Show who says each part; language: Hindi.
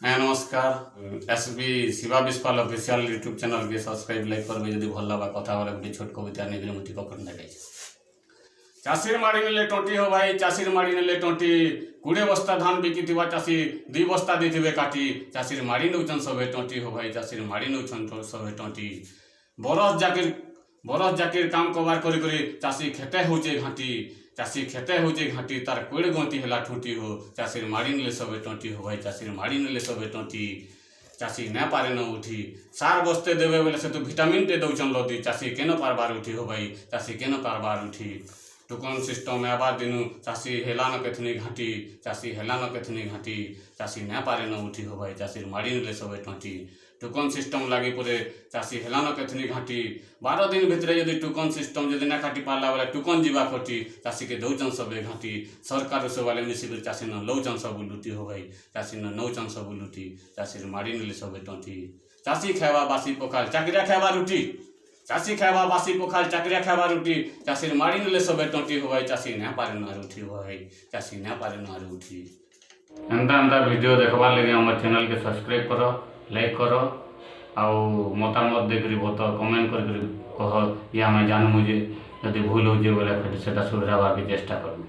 Speaker 1: नमस्कार SB Shiva Vishwal official YouTube channel के सब्सक्राइब लाइक करबे जदि भल लगा कथा वाला गोटे छोट कविता नहीं मुठी पकड़ देखाई चाषीर माड़ी नेले टोटी हो भाई चाषीर माड़ी नेले टोटी 20 बस्ता धान बिकी चाषी 2 बस्ता देथिबे काटी चाषीर माड़ी नौचन सबे टोटी हो भाई चाषीर माड़ी नौचन सबे टोटी बरस जाकिर काम कबार करी चाषी खेते होचे घाटी चाषी खेते होचे घाटी तार कोड़ गंती है ठूटी हो चाषीर माड़ी नेले सबे टोटी हो भाई चाषीर माड़ी नेले सबे टोटी चाषी न पारे न उठी सार बस्ते देवे बेले से तो विटामिन टे दौचन लदी चाषी केन पारबार उठी हो भाई चाषी केन पारबार उठी टोकन सिस्टम आबार दिनु चाषी हेलान केथनी घाटी चाषी हेलान केथनी घाटी चाषी न पारे न उठी हो भाई चाषीर माड़ी नेले सबे टोटी टोकन सिस्टम लगी पूरे चाषी हेलान केथनी घाटी 12 दिन भितर यदि टोकन सिस्टम जदि ना काटी पारला बेले टोकन जीवा खटी चाषी के दौचन सबे घाटी सरकार से वाले मिसिक चाषी न लौचन सब लुटी हो भाई चाषी न नौचन सब लुटी चाषीर माड़ी नेले सबे टोटी चाषी खावा बासी पोखाल चाकरिया खावा रुटी चाषी खावा बासी पोखाल चाकरिया खावा रुटी चाषीर माड़ी नेले सबे टोटी हो भाई चाषी न पारे न उठी हो भाई चाषी न पारे न उठी एंता वीडियो देखवार लगे हमारे चैनल के सब्सक्राइब करो लाइक करो आउ मतामत देकर बहुत कमेंट कर कह या मैं जानू जे यदि भूल हो बोले से सुधरावार की चेष्टा करूँ।